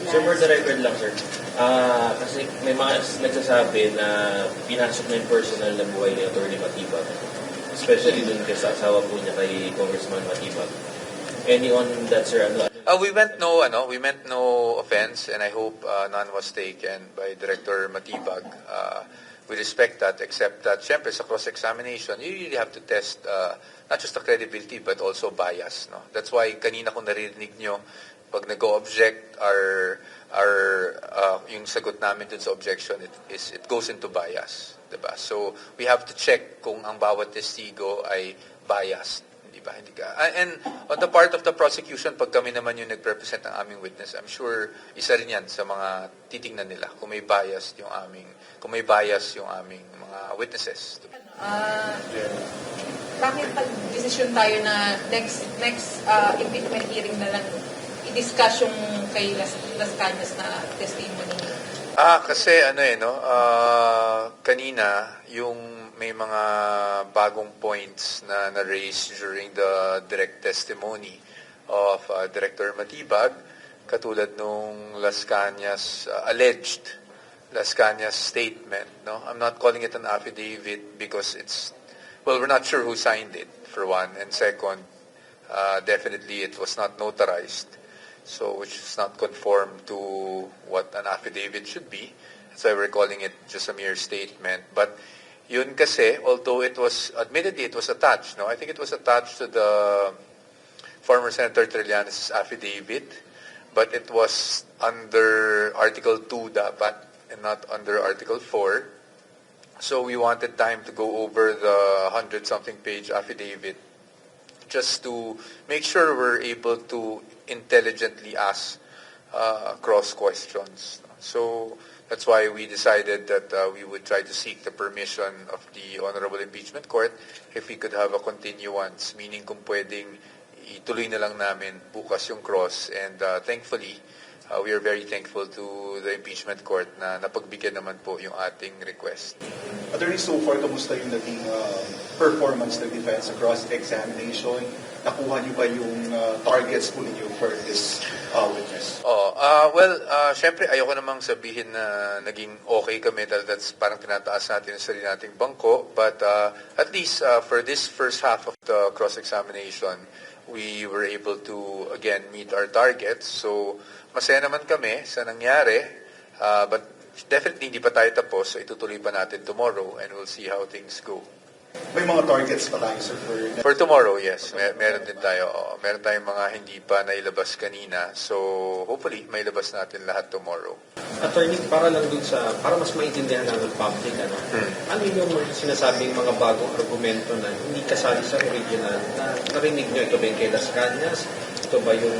So for the record lang, sir, kasi may mga nagsasabi na pinasok na yung personal na buhay ni Atty. Matibag. Especially dun sa asawa po niya kay Congressman Matibag. Any on that, sir? We meant no offense, and I hope none was taken by Director Matibag. We respect that, except that, syempre, sa cross-examination, you really have to test not just the credibility, but also bias. No? That's why kanina kung narinig nyo, pag nag-o-object, yung sagot namin dun sa objection, it goes into bias. Diba? So, we have to check kung ang bawat testigo ay biased. And on the part of the prosecution, pag kami naman yung nag-represent ng aming witness, I'm sure isa rin yan sa mga titingnan nila kung may bias yung aming mga witnesses. Bakit pag-desisyon tayo na next impeachment hearing na lang i-discuss yung kay Las Cañas na testimony? Kasi kanina yung may mga bagong points na na-raise during the direct testimony of Director Matibag, katulad nung Las Cañas alleged Las Cañas statement. No, I'm not calling it an affidavit because we're not sure who signed it, for one, and second, definitely it was not notarized, so which is not conform to what an affidavit should be. So we're calling it just a mere statement, but yun kasi, although it was attached, no? I think it was attached to the former Senator Trillanes' affidavit, but it was under Article 2 dapat, and not under Article 4. So we wanted time to go over the 100-something page affidavit just to make sure we're able to intelligently ask cross questions. So that's why we decided that we would try to seek the permission of the Honorable Impeachment Court if we could have a continuance, meaning kung pwedeng ituloy na lang namin bukas yung cross. And thankfully, we are very thankful to the Impeachment Court na napagbigyan naman po yung ating request. Attorney, so far, kamusta yung naging performance ng defense across examination? Nakuha niyo ba yung targets po ninyo for this witness? Syempre, ayoko namang sabihin na naging okay kami dahil that's parang tinataas natin yung sarili nating bangko. But at least for this first half of the cross-examination, we were able to, again, meet our targets. So, masaya naman kami sa nangyari. But definitely, hindi pa tayo tapos. So, itutuloy pa natin tomorrow and we'll see how things go. May mga targets pa tayo, sir, for tomorrow, yes. Meron din tayo. Meron tayong mga hindi pa nailabas kanina. So, hopefully, mailabas natin lahat tomorrow. Attorney, para mas maintindihan ng public, ano yung sinasabing mga bagong argumento na hindi kasali sa original na narinig nyo? Ito ba yung kay Las Cañas? Ito ba yung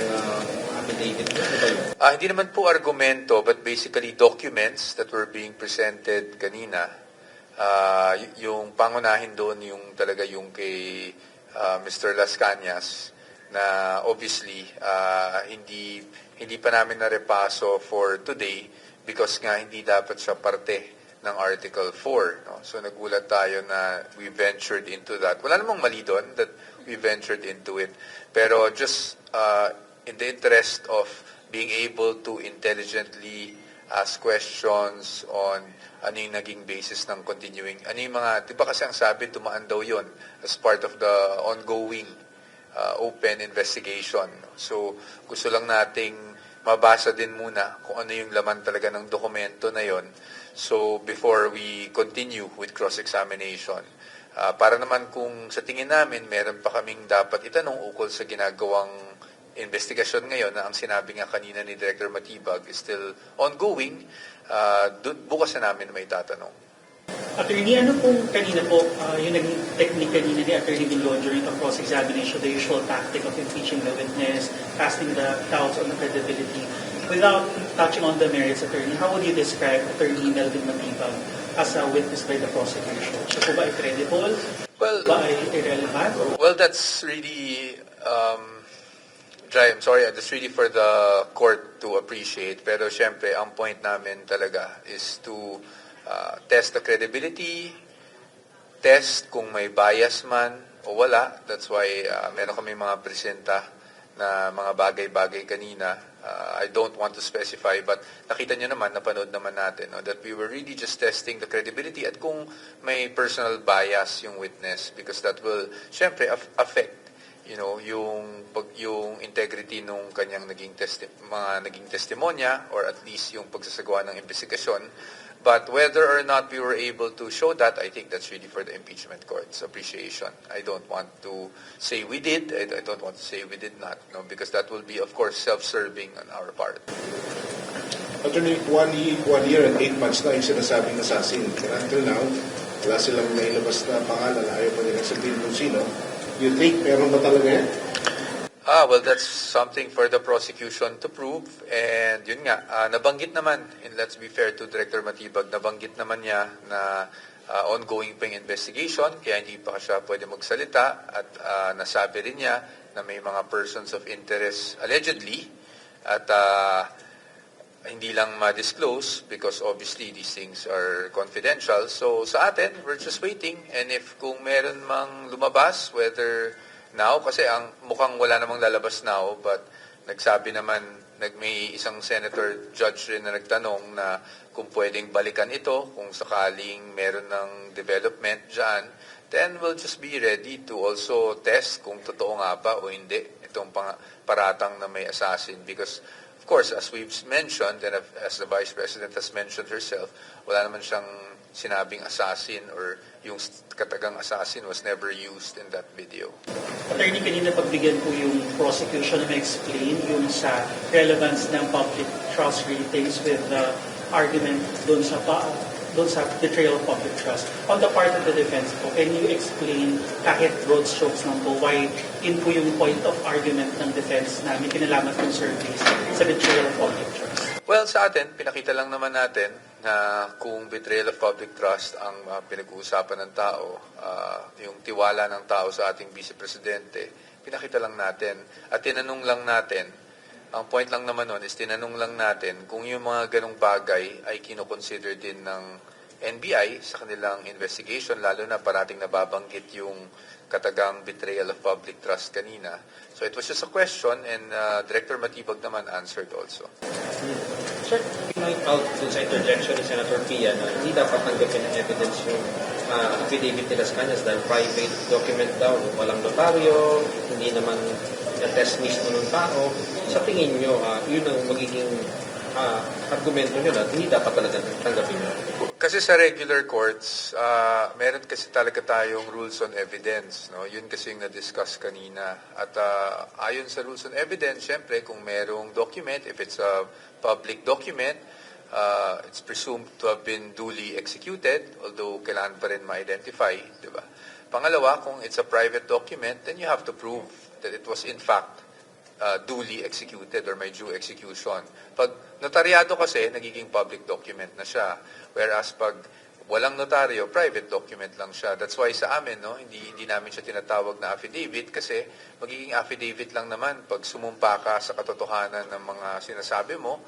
affidavit nyo? Ito ba yun? Hindi naman po argumento, but basically documents that were being presented kanina. Yung pangunahin doon yung talaga yung kay Mr. Las Cañas na obviously hindi pa namin narepaso for today because nga hindi dapat siya parte ng Article 4. No? So nagulat tayo na we ventured into that. Wala namang mali doon that we ventured into it. Pero just in the interest of being able to intelligently ask questions on ano yung naging basis ng continuing, ano yung mga, di ba kasi ang sabi, tumaan daw yun as part of the ongoing open investigation. So, gusto lang nating mabasa din muna kung ano yung laman talaga ng dokumento na yon. So, before we continue with cross-examination, para naman kung sa tingin namin, meron pa kaming dapat itanong ukol sa ginagawang investigasyon ngayon na ang sinabi nga kanina ni Director Matibag is still ongoing, bukas na namin may tatanong. Attorney, ano pong kanina po, yung naging technique kanina ni Attorney Dinglon during the cross-examination, the usual tactic of impeaching the witness, casting the doubts on the credibility. Without touching on the merits, Attorney, how would you describe Attorney Melvin Matibag as a witness by the prosecution? Siya po ba ay credible? Ba ay irrelevant? Well, that's really... Jai, I'm sorry, that's really for the court to appreciate. Pero syempre, ang point namin talaga is to test the credibility, test kung may bias man o wala. That's why meron kami mga presenta na mga bagay-bagay kanina I don't want to specify, but nakita nyo naman, napanood naman natin, no, that we were really just testing the credibility at kung may personal bias yung witness, because that will, syempre, affect yung integrity nung kanyang mga naging testimonya, or at least yung pagsasagawa ng investigasyon. But whether or not we were able to show that, I think that's really for the impeachment court's appreciation. I don't want to say we did, I don't want to say we did not, no, because that will be, of course, self-serving on our part. Attorney, 1 year and 8 months na yung sinasabing assassin. Until now, wala silang nailabas na pangalan, ayaw pa nila sabihin kung sino. You think meron ba talaga yan? Well, that's something for the prosecution to prove. And yun nga, nabanggit naman, and let's be fair to Director Matibag, nabanggit naman niya na ongoing pa yung investigation, kaya hindi pa siya pwede magsalita. At nasabi rin niya na may mga persons of interest, allegedly, at hindi lang ma-disclose because obviously these things are confidential. So sa atin, we're just waiting. And if kung meron mang lumabas, whether now, kasi ang mukhang wala namang lalabas now, but nagsabi naman, may isang senator judge rin na nagtanong na kung pwedeng balikan ito, kung sakaling meron ng development dyan, then we'll just be ready to also test kung totoo nga ba o hindi itong paratang na may assassin. Because of course, as we've mentioned, and as the Vice President has mentioned herself, wala naman siyang sinabing assassin, or yung katagang assassin was never used in that video. Attorney, kanina pagbigyan po yung prosecution na explain yung sa relevance ng public trust ratings with the argument doon sa betrayal of public trust. On the part of the defense po, can you explain kahit broad strokes lang po why in po yung point of argument ng defense na may kinalaman ng surveys sa betrayal of public trust? Well, sa atin, pinakita lang naman natin na kung betrayal of public trust ang pinag-uusapan ng tao, yung tiwala ng tao sa ating Vice Presidente, pinakita lang natin at tinanong lang natin. Ang point lang naman nun is tinanong lang natin kung yung mga ganong bagay ay kinoconsider din ng NBI sa kanilang investigation, lalo na parating nababanggit yung katagang betrayal of public trust kanina. So it was just a question, and Director Matibag naman answered also. Sir, point out dun sa interjection ni Senator Pia na hindi dapat tanggapin ng evidence yung affidavit ni Las Cañas dahil private document daw, walang notaryo, hindi naman na-test mismo ng tao. Sa tingin nyo, yun ang magiging argumento nyo na hindi dapat talaga tanggapin nyo. Kasi sa regular courts, meron kasi talaga tayong rules on evidence. No? Yun kasi yung na-discuss kanina. At ayon sa rules on evidence, syempre kung merong document, if it's a public document, it's presumed to have been duly executed, although kailangan pa rin ma-identify. Diba? Pangalawa, kung it's a private document, then you have to prove that it was in fact duly executed or may due execution. Pag notaryado kasi, nagiging public document na siya. Whereas pag walang notaryo, private document lang siya. That's why sa amin, no, hindi namin siya tinatawag na affidavit kasi magiging affidavit lang naman pag sumumpa ka sa katotohanan ng mga sinasabi mo.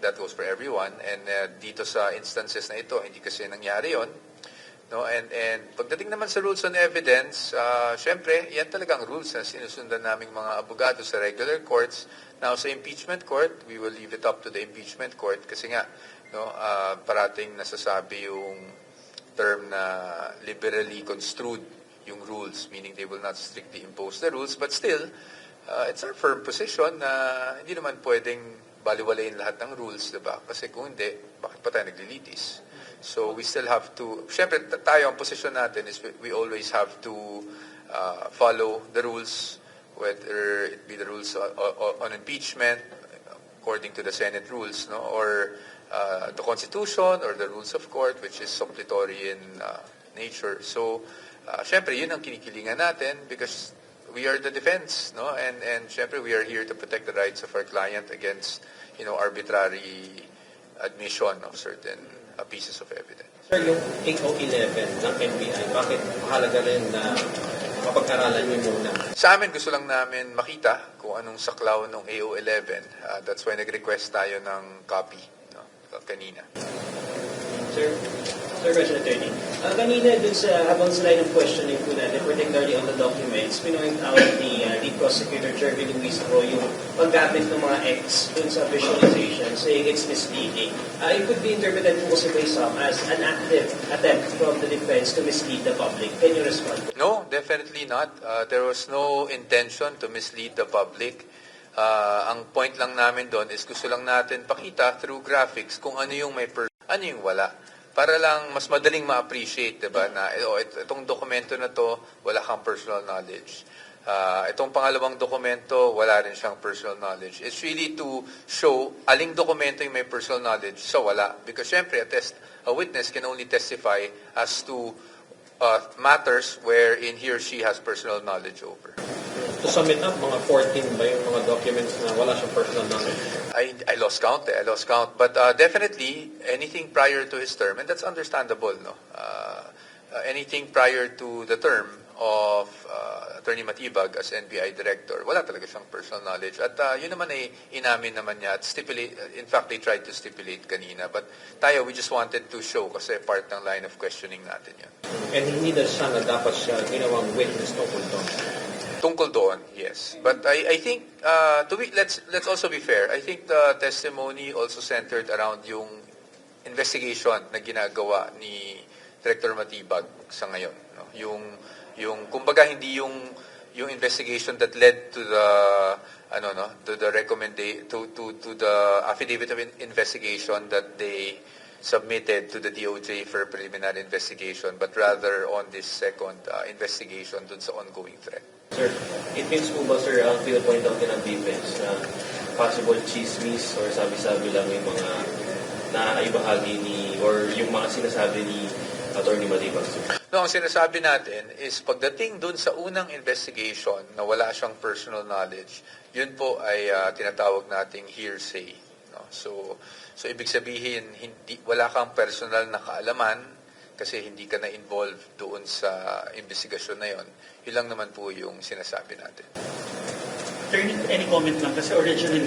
That goes for everyone. And dito sa instances na ito, hindi kasi nangyari yon. No, and pagdating naman sa rules on evidence, syempre, yan talagang rules na sinusundan naming mga abogado sa regular courts. Now, sa impeachment court, we will leave it up to the impeachment court kasi nga, no, parating nasasabi yung term na liberally construed yung rules, meaning they will not strictly impose the rules, but still, it's our firm position na hindi naman pwedeng baliwalayin lahat ng rules, diba? Kasi kung hindi, bakit pa tayo naglilitis? So we still have to, syempre tayo ang position natin is we always have to follow the rules, whether it be the rules on impeachment according to the Senate rules, no, or the Constitution or the rules of court, which is suppletory in nature. So syempre yun ang kinikilingan natin because we are the defense, no, and syempre we are here to protect the rights of our client against, arbitrary admission of certain pieces of evidence. Sir, yung 8011 ng NBI, bakit mahalaga rin na mapag-aralan nyo muna? Sa amin, gusto lang namin makita kung anong saklaw ng AO11. That's why nag-request tayo ng copy, no, kanina. Sir President Attorney, kanina dun sa habang sa line of questioning po natin, particularly on the documents, pinoint out ni lead prosecutor Jeremy Luis Pro yung paggamit ng mga X dun sa visualization, saying it's misleading. It could be interpreted po kasi by some as an active attempt from the defense to mislead the public. Can you respond? No, definitely not. There was no intention to mislead the public. Ang point lang namin doon is gusto lang natin pakita through graphics kung ano yung may ano yung wala. Para lang mas madaling ma-appreciate, diba, na itong dokumento na to, wala kang personal knowledge. Itong pangalawang dokumento, wala rin siyang personal knowledge. It's really to show aling dokumento yung may personal knowledge sa wala. Because syempre, a witness can only testify as to matters wherein he or she has personal knowledge over. To sum it up, mga 14 ba yung mga documents na wala siyang personal knowledge? I lost count. But definitely, anything prior to his term, and that's understandable, no? Anything prior to the term of Attorney Matibag as NBI Director, wala talaga siyang personal knowledge. At yun naman ay inamin naman niya at in fact, they tried to stipulate kanina. But tayo, we just wanted to show kasi part ng line of questioning natin yun. And hindi na siya na dapat siya ginawang witness tungkol doon. Tungkol doon, yes. But I think, let's also be fair. I think the testimony also centered around yung investigation na ginagawa ni Director Matibag sa ngayon. No? Yung kumbaga hindi yung investigation that led to the to the affidavit of investigation that they submitted to the DOJ for preliminary investigation, but rather on this second investigation dun sa ongoing threat. Sir, it means po ba, sir, ang pinapoint out din ng defense na possible chismis or sabi-sabi lang yung mga naibahagi or yung mga sinasabi ni Attorney Matibag, sir? No, ang sinasabi natin is pagdating dun sa unang investigation na wala siyang personal knowledge, yun po ay tinatawag nating hearsay. No? So ibig sabihin, wala kang personal na kaalaman kasi hindi ka na-involved doon sa investigasyon na yon. Yun lang naman po yung sinasabi natin. Attorney, any comment lang? Kasi originally,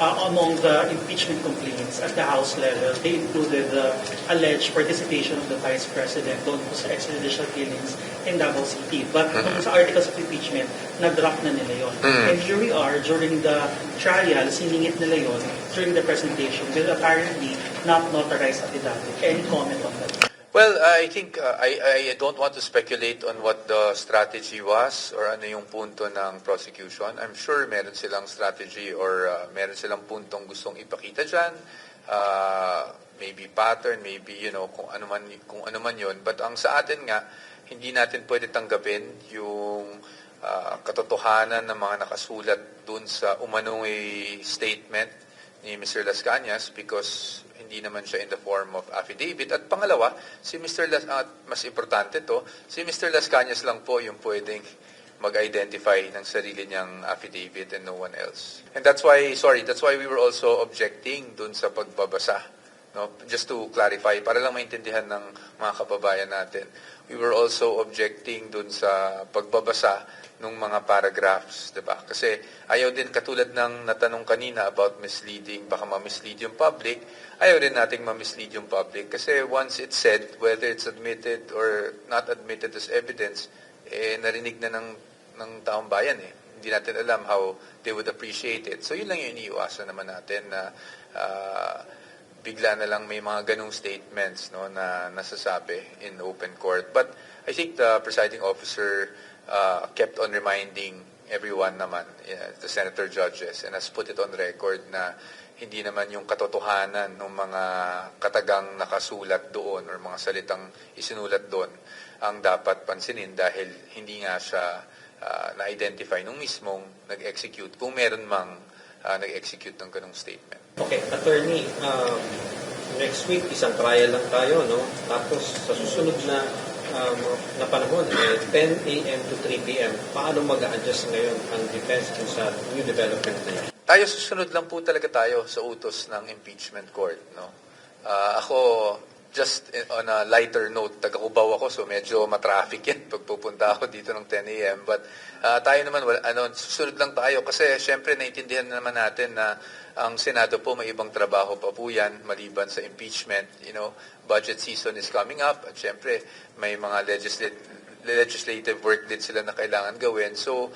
among the impeachment complaints at the House level, they included the alleged participation of the Vice President doon po sa extrajudicial killings in Davao City. But kung sa articles of impeachment, na-drop na nila yun. And here we are, during the trial, siningit nila yun during the presentation with apparently not notarized affidavit. Any comment on that? Well, I think I don't want to speculate on what the strategy was or ano yung punto ng prosecution. I'm sure meron silang strategy or meron silang puntong gustong ipakita dyan. Maybe pattern, maybe kung ano man yun. But ang sa atin nga, hindi natin pwede tanggapin yung katotohanan ng mga nakasulat dun sa umanong statement ni Mr. Las Cañas because hindi naman siya in the form of affidavit. At pangalawa, mas importante to, si Mr. Las Cañas lang po yung pwedeng mag-identify ng sarili niyang affidavit and no one else. And that's why we were also objecting dun sa pagbabasa. No? Just to clarify, para lang maintindihan ng mga kababayan natin, we were also objecting dun sa pagbabasa ng mga paragraphs, diba? Kasi ayaw din katulad ng natanong kanina about misleading, baka ma-mislead yung public, ayaw rin nating ma-mislead yung public kasi once it's said, whether it's admitted or not admitted as evidence, narinig na ng taong bayan eh. Hindi natin alam how they would appreciate it. So yun lang yung iniiwasan naman natin na bigla na lang may mga ganong statements na nasasabi in open court. But I think the presiding officer kept on reminding everyone naman, the senator judges, and has put it on record na hindi naman yung katotohanan ng mga katagang nakasulat doon or mga salitang isinulat doon ang dapat pansinin dahil hindi nga siya na-identify nung mismong nag-execute, kung meron mang nag-execute ng ganong statement. Okay, attorney, next week isang trial lang tayo, no? Tapos sa susunod na panahon, 10 a.m. to 3 p.m., paano mag-a-adjust ngayon ang defense sa new development na yun? Tayo susunod lang po talaga tayo sa utos ng impeachment court. No? Ako, just on a lighter note, taga-Cubao ako, so medyo matraffic yan pag pupunta ako dito ng 10 a.m. But tayo naman, susunod lang tayo kasi syempre naintindihan naman natin na ang Senado po may ibang trabaho pa po yan maliban sa impeachment. Budget season is coming up at syempre may mga legislative work din sila na kailangan gawin. So,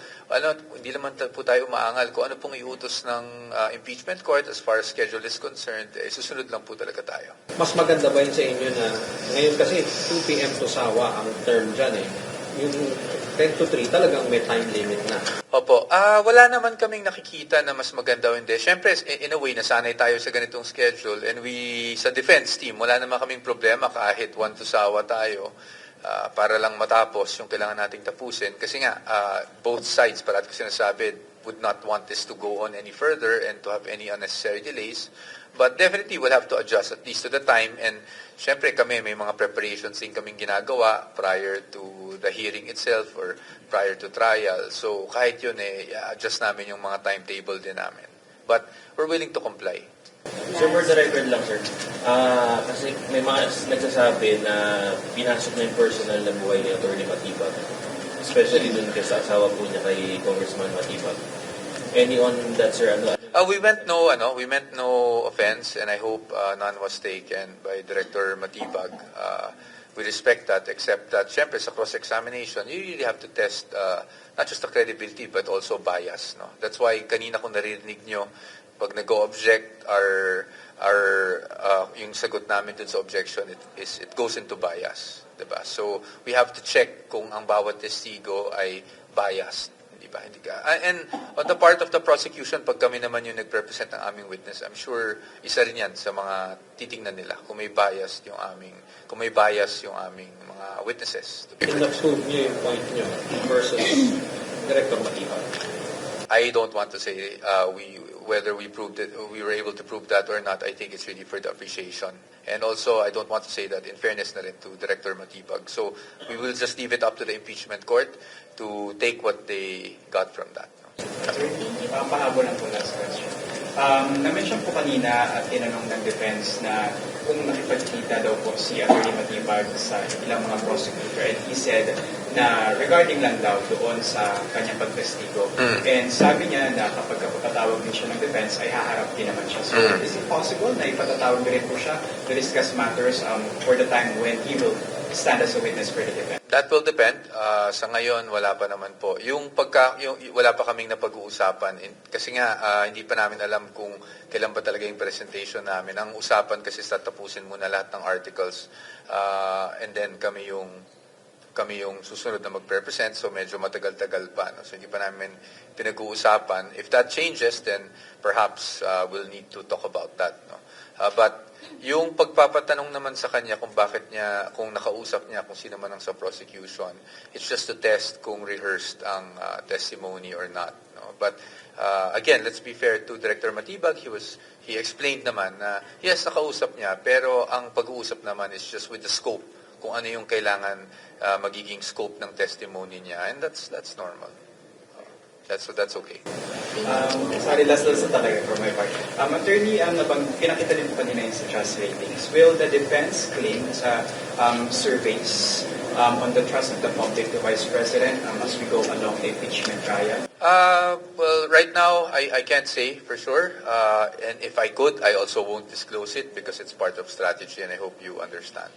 hindi naman po tayo umaangal kung ano pong iutos ng impeachment court as far as schedule is concerned, susunod lang po talaga tayo. Mas maganda ba yun sa inyo na ngayon kasi 2 p.m. to sawa ang term dyan eh. Yung 10 to 3 talagang may time limit na. Opo. Wala naman kaming nakikita na mas maganda o hindi. Siyempre, in a way, nasanay tayo sa ganitong schedule and sa defense team, wala naman kaming problema kahit 1 to sawa tayo. Para lang matapos yung kailangan nating tapusin. Kasi nga, both sides, parati ko sinasabi, would not want this to go on any further and to have any unnecessary delays. But definitely, we'll have to adjust at least to the time. And syempre kami, may mga preparations din kaming ginagawa prior to the hearing itself or prior to trial. So kahit yun, adjust namin yung mga timetable din namin. But we're willing to comply. Sir, for the record lang, sir. Kasi may mga nagsasabi na pinasok na yung personal na buhay ni Atty. Matibag. Especially dun sa asawa po niya kay Congressman Matibag. Any on that, sir? We meant no offense, and I hope none was taken by Director Matibag. We respect that, except that, syempre, sa cross-examination, you really have to test not just the credibility, but also bias. No? That's why kanina kung naririnig nyo, pag nag-o-object, yung sagot namin dun sa objection, it goes into bias. Diba? So, we have to check kung ang bawat testigo ay biased. Diba? And on the part of the prosecution, pag kami naman yung nag-represent ng aming witness, I'm sure isa rin yan sa mga titingnan nila kung may bias yung aming mga witnesses. In-approve niyo yung point niyo versus Director Matibag. I don't want to say whether we were able to prove that or not. I think it's really for the appreciation. And also, I don't want to say that in fairness na rin to Director Matibag. So, we will just leave it up to the impeachment court to take what they got from that. Pahabol lang po last question. Na-mention po kanina at tinanong ng defense na kung nakipagkita daw po si Atty. Matibag sa ilang mga prosecutor, and he said na regarding lang daw doon sa kanyang pagtestigo. And sabi niya na kapag patatawag din siya ng defense ay haharap din naman siya. So is it possible na ipatatawag din po siya to discuss matters for the time when he will stand as a witness for the defense? That will depend. Sa ngayon, wala pa naman po. Wala pa kaming napag-uusapan. Kasi nga, hindi pa namin alam kung kailan ba talaga yung presentation namin. Ang usapan kasi sa tapusin muna lahat ng articles. And then kami yung susunod na mag-represent. So medyo matagal-tagal pa. No? So hindi pa namin pinag-uusapan. If that changes, then perhaps we'll need to talk about that. No? But yung pagpapatanong naman sa kanya kung nakausap niya, kung sino man ang sa prosecution, it's just to test kung rehearsed ang testimony or not. No? But again, let's be fair to Director Matibag. He explained naman na yes, nakausap niya, pero ang pag-uusap naman is just with the scope, kung ano yung kailangan magiging scope ng testimony niya, and that's normal. That's okay. Sorry, last sa talaga for my part. Attorney, pinakita din po kanina yun sa trust ratings. Will the defense claim sa surveys on the trust of the public to Vice President as we go along the impeachment trial? Well, right now, I can't say for sure. And if I could, I also won't disclose it because it's part of strategy, and I hope you understand.